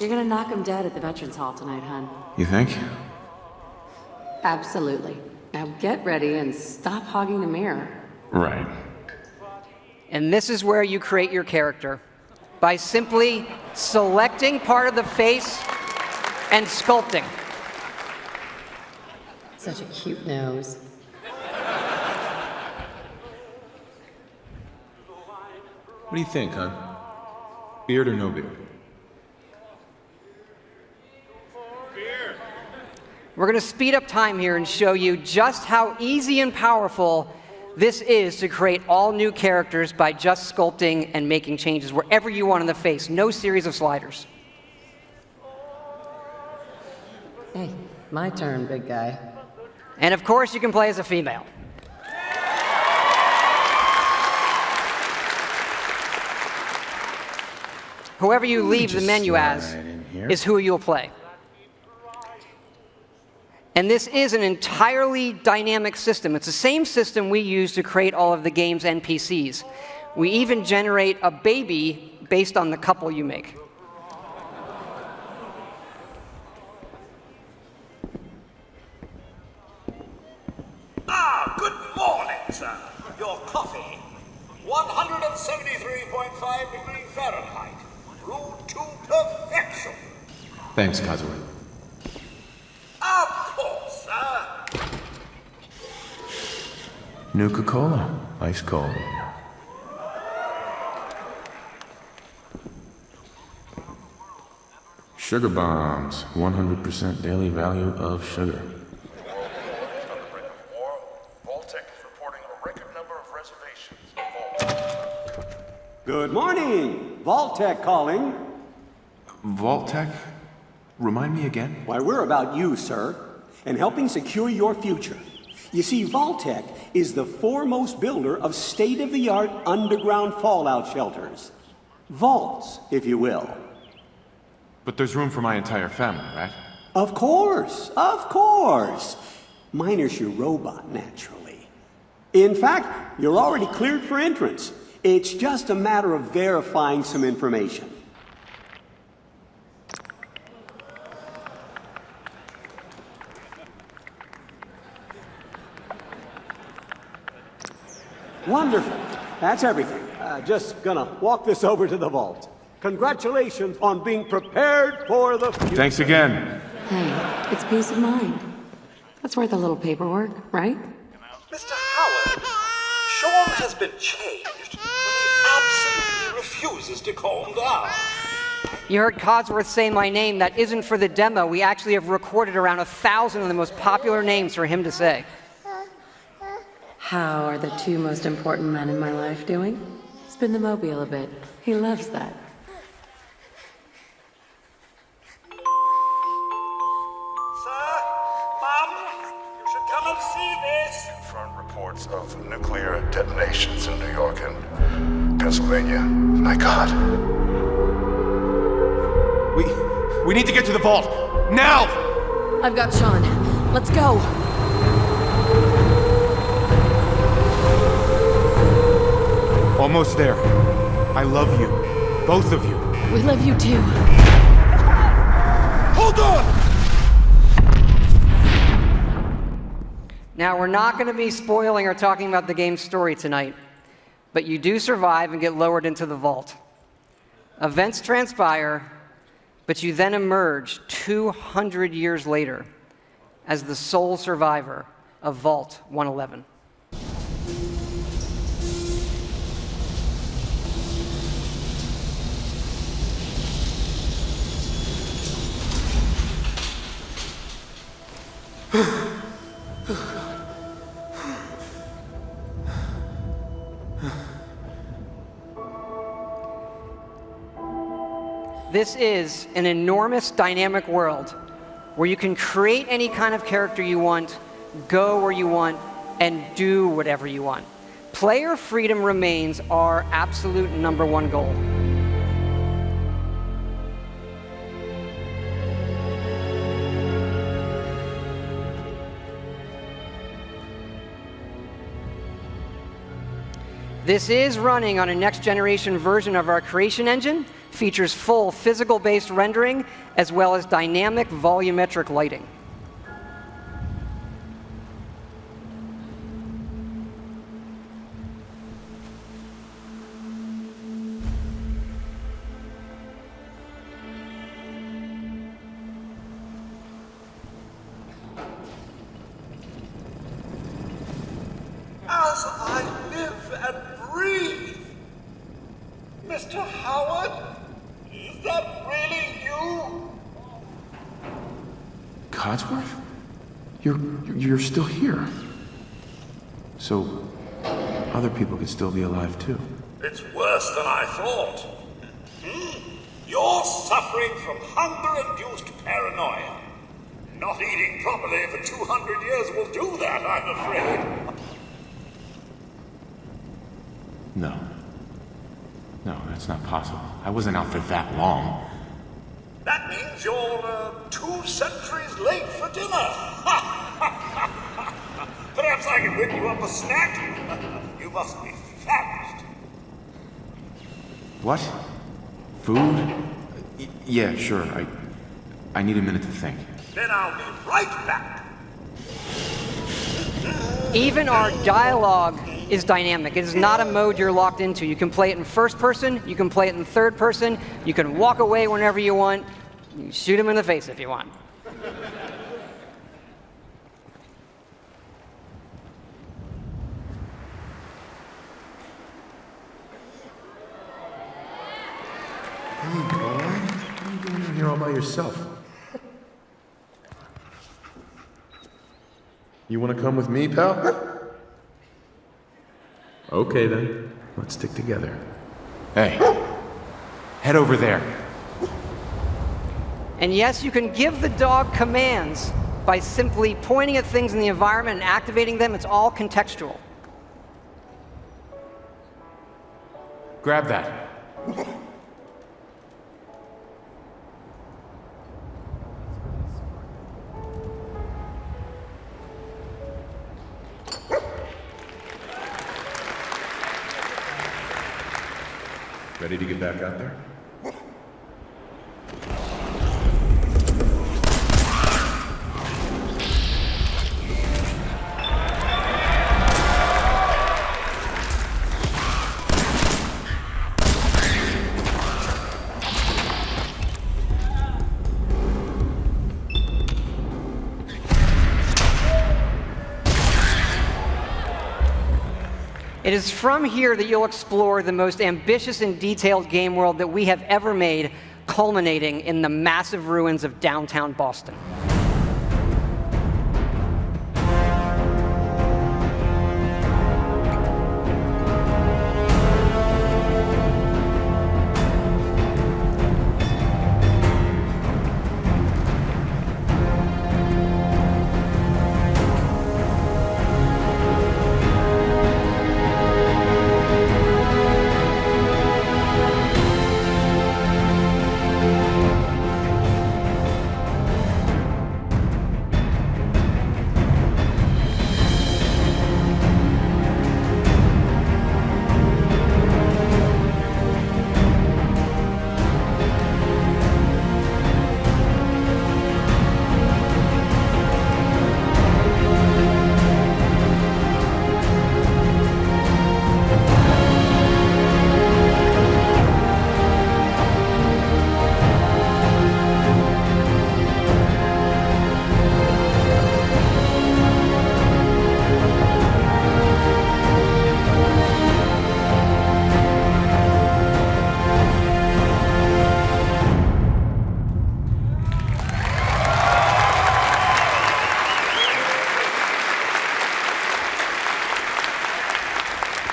You're gonna knock him dead at the Veterans Hall tonight, hon. You think? Absolutely. Now get ready and stop hogging the mirror. Right. And this is where you create your character, by simply selecting part of the face and sculpting. Such a cute nose. What do you think, hon? Beard or no beard? We're going to speed up time here and show you just how easy and powerful this is to create all new characters by just sculpting and making changes wherever you want in the face. No series of sliders. Hey, my turn, big guy. And of course, you can play as a female. Whoever you leave the menu as is who you'll play. And this is an entirely dynamic system. It's the same system we use to create all of the game's NPCs. We even generate a baby based on the couple you make. Ah, good morning, sir. Your coffee. 173.5 degrees Fahrenheit. Brewed to perfection. Thanks, Kazuya. Of course, sir. Nuka-Cola. Ice cold. Sugar bombs. 100% daily value of sugar. Vault-Tec is reporting a record number of reservations. Good morning! Vault-Tec calling. Vault-Tec? Remind me again? Why, we're about you, sir, and helping secure your future. You see, Vault-Tec is the foremost builder of state-of-the-art underground fallout shelters. Vaults, if you will. But there's room for my entire family, right? Of course, of course. Minus your robot, naturally. In fact, you're already cleared for entrance. It's just a matter of verifying some information. Wonderful. That's everything. Just gonna walk this over to the vault. Congratulations on being prepared for the future. Thanks again. Hey, it's peace of mind. That's worth a little paperwork, right? Mr. Howard, Sean has been changed, but he absolutely refuses to calm down. You heard Codsworth say my name. That isn't for the demo. We actually have recorded around 1,000 of the most popular names for him to say. How are the two most important men in my life doing? Spin the mobile a bit. He loves that. Sir, Mom, you should come and see this. Confirmed reports of nuclear detonations in New York and Pennsylvania. My God. We need to get to the vault. Now! I've got Sean. Let's go. Almost there. I love you. Both of you. We love you too. Hold on! Now, we're not going to be spoiling or talking about the game's story tonight, but you do survive and get lowered into the vault. Events transpire, but you then emerge 200 years later as the sole survivor of Vault 111. This is an enormous dynamic world where you can create any kind of character you want, go where you want, and do whatever you want. Player freedom remains our absolute #1 goal. This is running on a next-generation version of our creation engine, features full physical-based rendering as well as dynamic volumetric lighting. As I live and breathe. Mr. Howard, is that really you? Codsworth? You're still here. So, other people could still be alive too. It's worse than I thought. You're suffering from hunger-induced paranoia. Not eating properly for 200 years will do that, I'm afraid. No. No, that's not possible. I wasn't out for that long. That means you're 2 centuries late for dinner. Perhaps I can whip you up a snack. You must be famished. What? Food? Yeah, sure. I need a minute to think. Then I'll be right back. Even our dialogue is dynamic. It is not a mode you're locked into. You can play it in first person, you can play it in third person, you can walk away whenever you want, you can shoot him in the face if you want. Hey, boy. What are you doing in here all by yourself? You want to come with me, pal? Okay, then. Let's stick together. Hey, head over there. And yes, you can give the dog commands by simply pointing at things in the environment and activating them. It's all contextual. Grab that. Ready to get back out there? It is from here that you'll explore the most ambitious and detailed game world that we have ever made, culminating in the massive ruins of downtown Boston.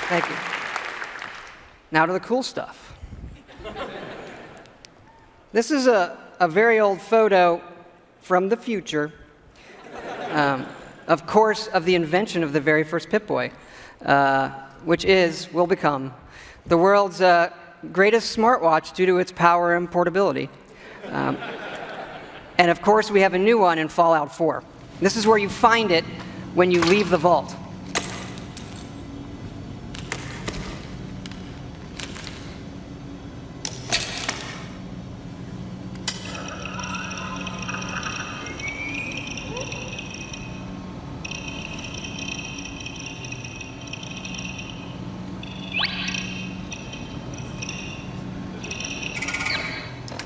Thank you. Now to the cool stuff. This is a very old photo from the future, of course, of the invention of the very first Pip-Boy, which will become the world's greatest smartwatch due to its power and portability. And of course, we have a new one in Fallout 4. This is where you find it when you leave the vault.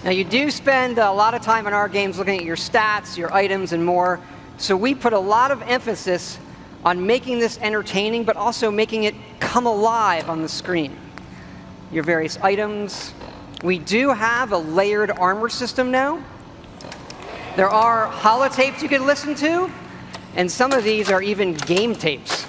Now, you do spend a lot of time in our games looking at your stats, your items, and more. So we put a lot of emphasis on making this entertaining, but also making it come alive on the screen. Your various items. We do have a layered armor system now. There are holotapes you can listen to, and some of these are even game tapes.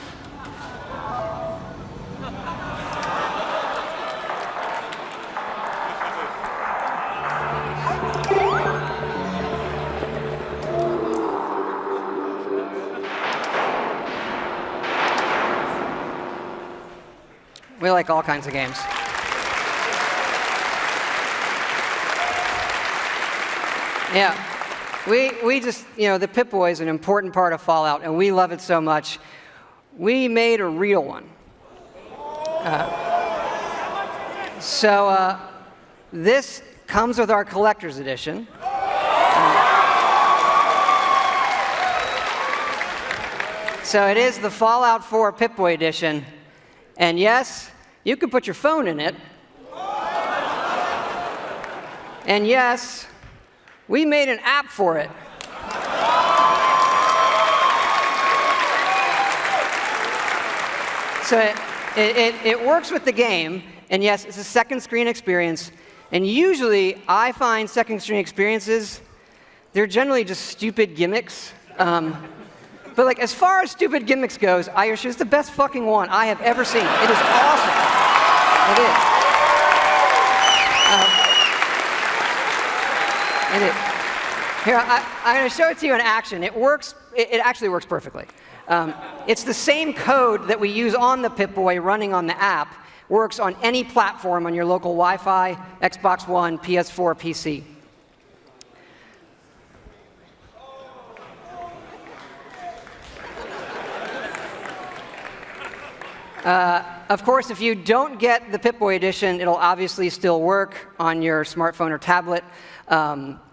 We like all kinds of games. Yeah, we just, the Pip-Boy is an important part of Fallout, and we love it so much. We made a real one. So this comes with our collector's edition. So it is the Fallout 4 Pip-Boy edition. And yes, you can put your phone in it. And yes, we made an app for it. So it works with the game, and yes, it's a second screen experience. And usually, I find second screen experiences, they're generally just stupid gimmicks. But like, as far as stupid gimmicks goes, Irish is the best fucking one I have ever seen. It is awesome. It is. It is. Here, I'm going to show it to you in action. It works. It actually works perfectly. It's the same code that we use on the Pip-Boy running on the app. Works on any platform on your local Wi-Fi, Xbox One, PS4, PC. Of course, if you don't get the Pip-Boy edition, it'll obviously still work on your smartphone or tablet.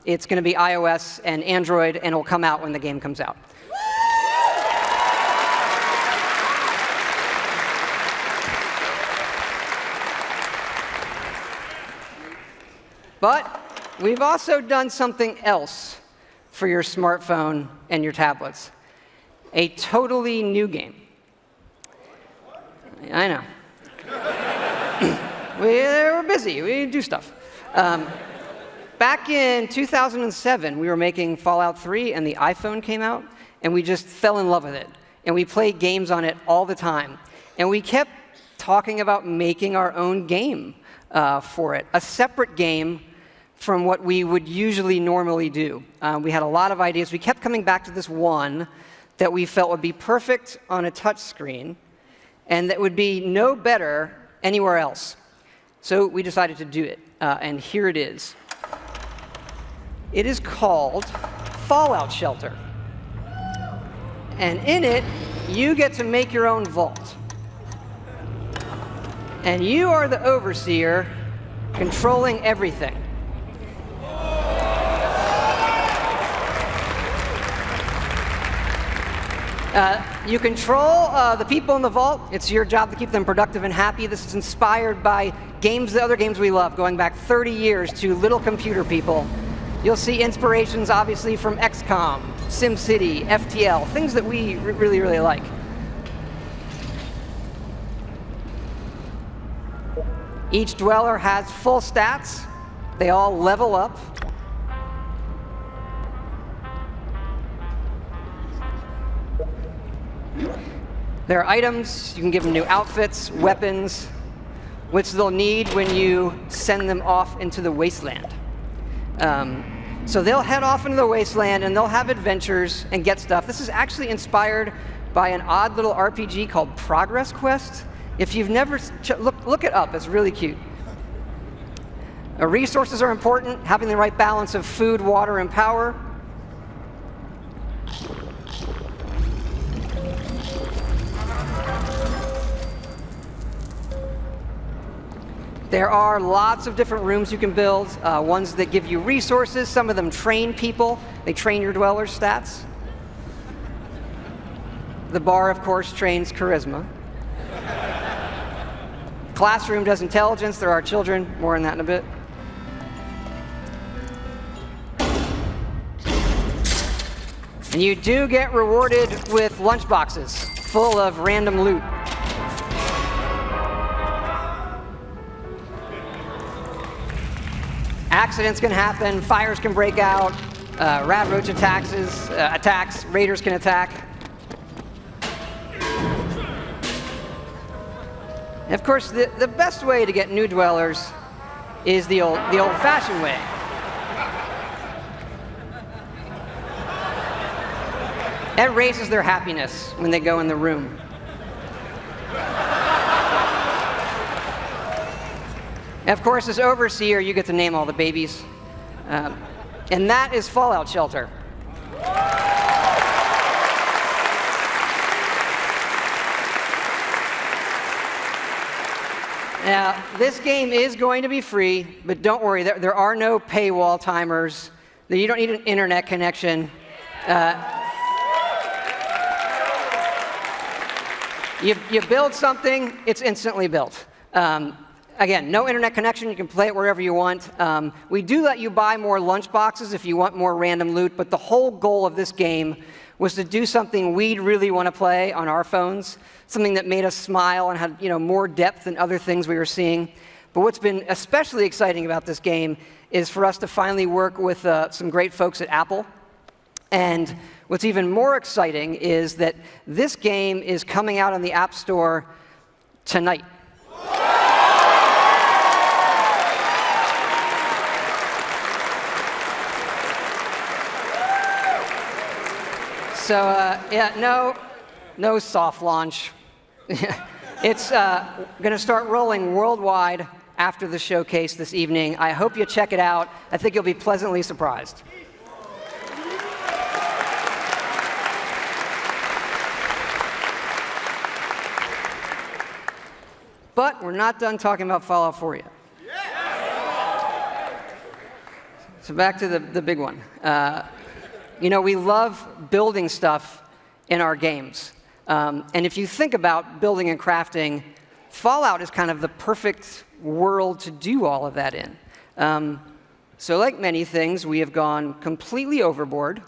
It's going to be iOS and Android, and it'll come out when the game comes out. But we've also done something else for your smartphone and your tablets. A totally new game. I know. We're busy. We do stuff. Back in 2007, we were making Fallout 3, and the iPhone came out, and we just fell in love with it. And we played games on it all the time. And we kept talking about making our own game for it, a separate game from what we would usually normally do. We had a lot of ideas. We kept coming back to this one that we felt would be perfect on a touch screen, and that would be no better anywhere else. So we decided to do it, and here it is. It is called Fallout Shelter. And in it, you get to make your own vault. And you are the overseer controlling everything. You control the people in the vault. It's your job to keep them productive and happy. This is inspired by the other games we love, going back 30 years to Little Computer People. You'll see inspirations, obviously, from XCOM, SimCity, FTL, things that we really, really like. Each dweller has full stats. They all level up. There are items. You can give them new outfits, weapons, which they'll need when you send them off into the wasteland. So they'll head off into the wasteland, and they'll have adventures and get stuff. This is actually inspired by an odd little RPG called Progress Quest. If you've never look it up, it's really cute. Resources are important, having the right balance of food, water, and power. There are lots of different rooms you can build, ones that give you resources. Some of them train people. They train your dwellers' stats. The bar, of course, trains charisma. Classroom does intelligence. There are children. More on that in a bit. And you do get rewarded with lunchboxes full of random loot. Accidents can happen, fires can break out, rat roach attacks, raiders can attack. And of course, the best way to get new dwellers is the old-fashioned way. That raises their happiness when they go in the room. And of course, as overseer, you get to name all the babies. And that is Fallout Shelter. Now, this game is going to be free, but don't worry, there are no paywall timers. You don't need an internet connection. You build something, it's instantly built. Again, no internet connection, you can play it wherever you want. We do let you buy more lunchboxes if you want more random loot, but the whole goal of this game was to do something we'd really want to play on our phones, something that made us smile and had more depth than other things we were seeing. But what's been especially exciting about this game is for us to finally work with some great folks at Apple. And what's even more exciting is that this game is coming out on the App Store tonight. So, yeah, no soft launch. It's going to start rolling worldwide after the showcase this evening. I hope you check it out. I think you'll be pleasantly surprised. But we're not done talking about Fallout 4 yet. So back to the big one. We love building stuff in our games. And if you think about building and crafting, Fallout is kind of the perfect world to do all of that in. So like many things, we have gone completely overboard.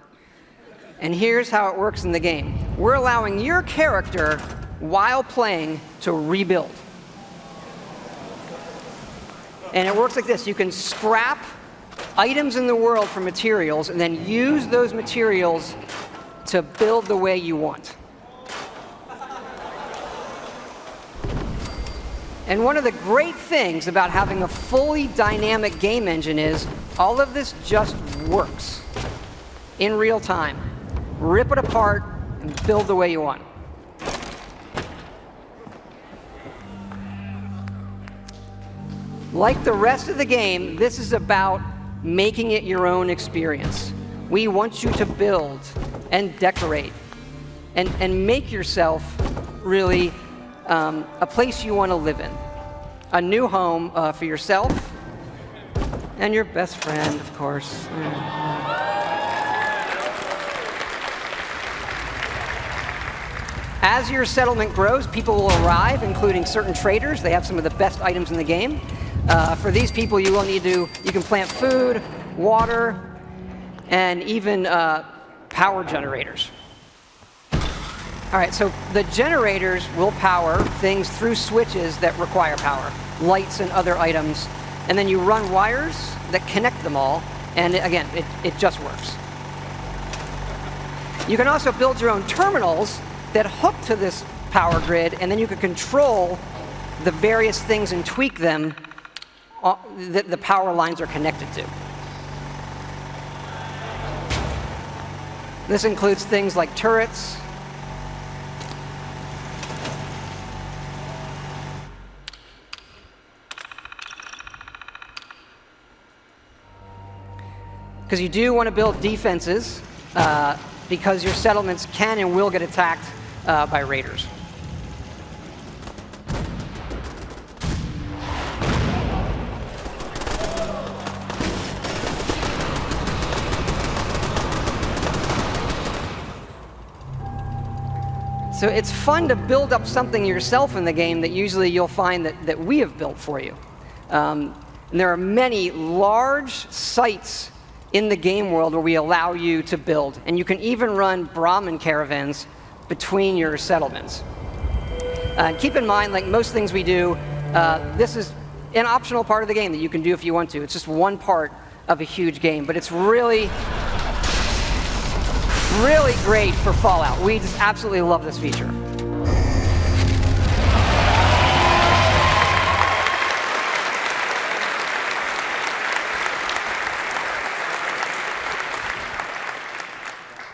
And here's how it works in the game. We're allowing your character, while playing, to rebuild. And it works like this. You can scrap items in the world for materials and then use those materials to build the way you want. And one of the great things about having a fully dynamic game engine is all of this just works in real time. Rip it apart and build the way you want. Like the rest of the game, this is about making it your own experience. We want you to build and decorate and make yourself really a place you want to live in. A new home for yourself and your best friend, of course. As your settlement grows, people will arrive, including certain traders. They have some of the best items in the game. For these people, you can plant food, water, and even power generators. All right, so the generators will power things through switches that require power, lights and other items, and then you run wires that connect them all, and again, it just works. You can also build your own terminals that hook to this power grid, and then you can control the various things and tweak them that the power lines are connected to. This includes things like turrets, because you do want to build defenses because your settlements can and will get attacked by raiders. So it's fun to build up something yourself in the game that usually you'll find that we have built for you. And there are many large sites in the game world where we allow you to build. And you can even run Brahmin caravans between your settlements. Keep in mind, like most things we do, this is an optional part of the game that you can do if you want to. It's just one part of a huge game, but it's really, really great for Fallout. We just absolutely love this feature.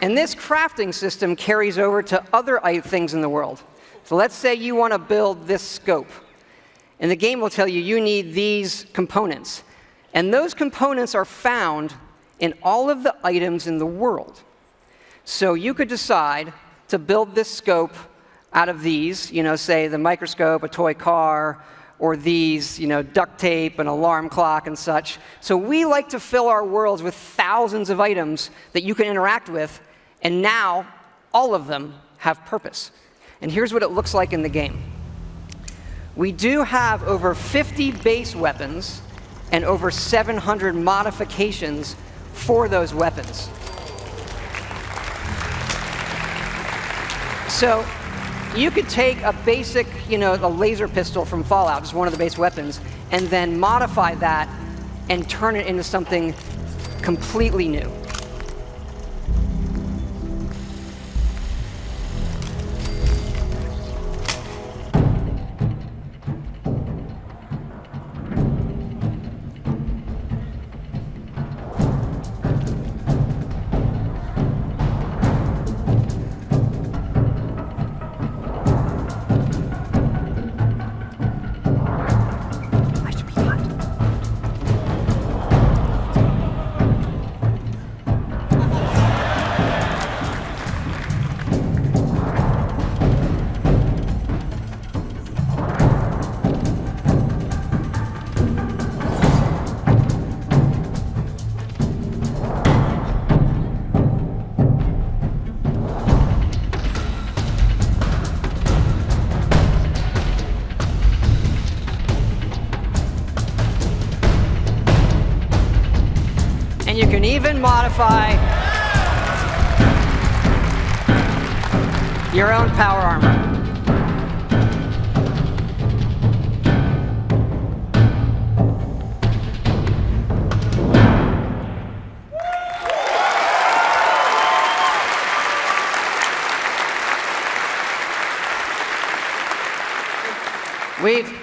And this crafting system carries over to other things in the world. So let's say you want to build this scope. And the game will tell you you need these components. And those components are found in all of the items in the world. So you could decide to build this scope out of these, say the microscope, a toy car, or these, duct tape, an alarm clock, and such. So we like to fill our worlds with thousands of items that you can interact with. And now, all of them have purpose. And here's what it looks like in the game. We do have over 50 base weapons and over 700 modifications for those weapons. So you could take a basic, a laser pistol from Fallout, just one of the base weapons, and then modify that and turn it into something completely new. You can even modify your own power armor.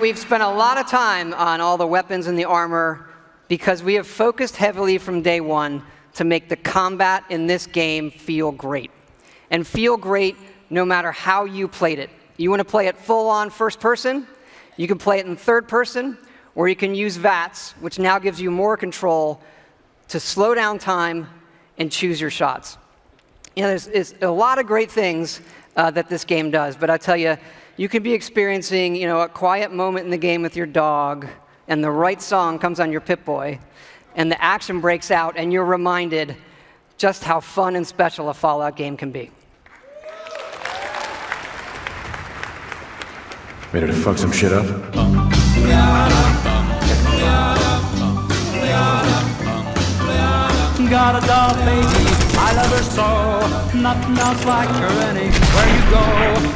We've spent a lot of time on all the weapons and the armor because we have focused heavily from day one to make the combat in this game feel great. And feel great no matter how you played it. You want to play it full-on first person, you can play it in third person, or you can use VATS, which now gives you more control to slow down time and choose your shots. There's a lot of great things that this game does, but I tell you, you can be experiencing a quiet moment in the game with your dog, and the right song comes on your Pip-Boy, and the action breaks out, and you're reminded just how fun and special a Fallout game can be. Ready to fuck some shit up? Got a doll baby, I love her so. Nothing else like her anywhere you go.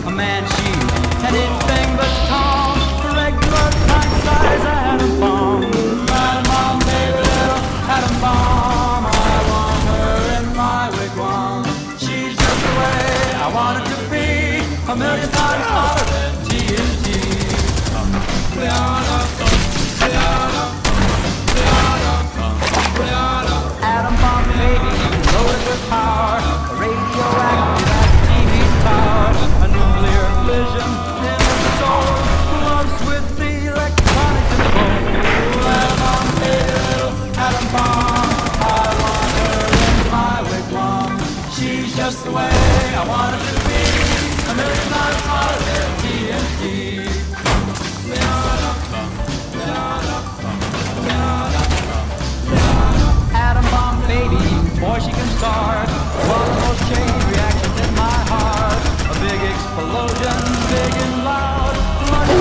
A man, she's anything but calm. Regular pint size atom bomb. Atom bomb, baby, little atom bomb. I want her in my wigwam. She's just the way I want it to be. A million times hotter than TNT. Atom bomb, baby, loaded with power. A radioactive as TV's power. A nuclear fission in the soul. Gloves with the electronic control. Atom bomb, baby, little atom bomb. I want her in my wigwam. She's just the way I want her to be. A million times hotter than TNT. Atom bomb, baby, boy, she can start one of those chain reactions in my heart. A big explosion, big and loud, lunch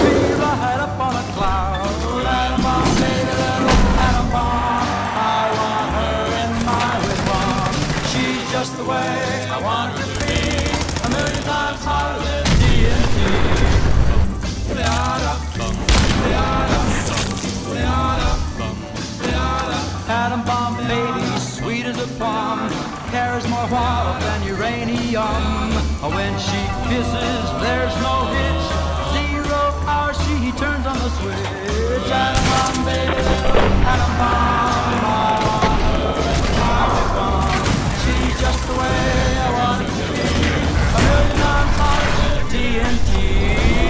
tree right up on a cloud. Atom bomb, baby, little atom bomb. I want her in just the way I want her to be. A million times hotter than TNT. Atom bomb baby, sweet as a plum, carries more water than uranium. When she kisses, there's no hitch. 0 hour, she turns on the switch. Atom bomb baby, atom bomb, I want her in my big bomb. She's just the way I want her to be. A million times hotter than TNT.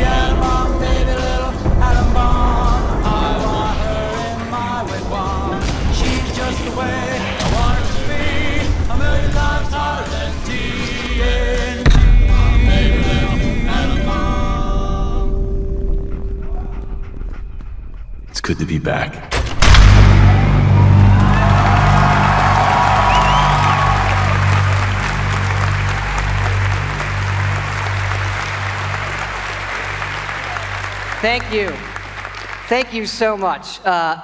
Atom bomb baby, little atom bomb, I want her in my wigwam. She's just the way I want her to be. A million times hotter than TNT. Baby, little atom bomb. It's good to be back. Thank you. Thank you so much.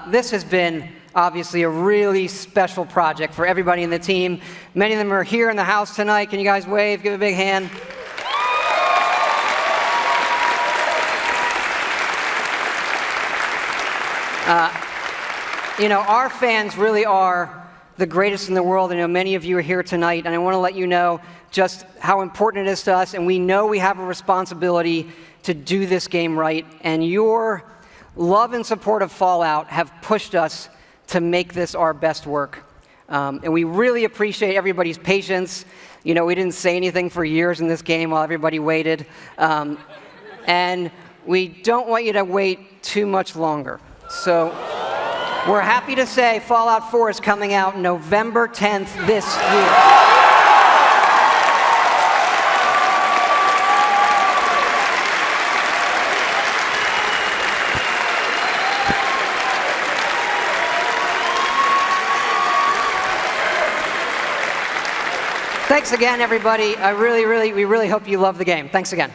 This has been obviously a really special project for everybody in the team. Many of them are here in the house tonight. Can you guys wave? Give a big hand. Our fans really are the greatest in the world. I know many of you are here tonight, and I want to let you know just how important it is to us, and we know we have a responsibility to do this game right, and your love and support of Fallout have pushed us to make this our best work. And we really appreciate everybody's patience. We didn't say anything for years in this game while everybody waited. And we don't want you to wait too much longer. So we're happy to say Fallout 4 is coming out November 10th this year. Thanks again, everybody. We really hope you love the game. Thanks again.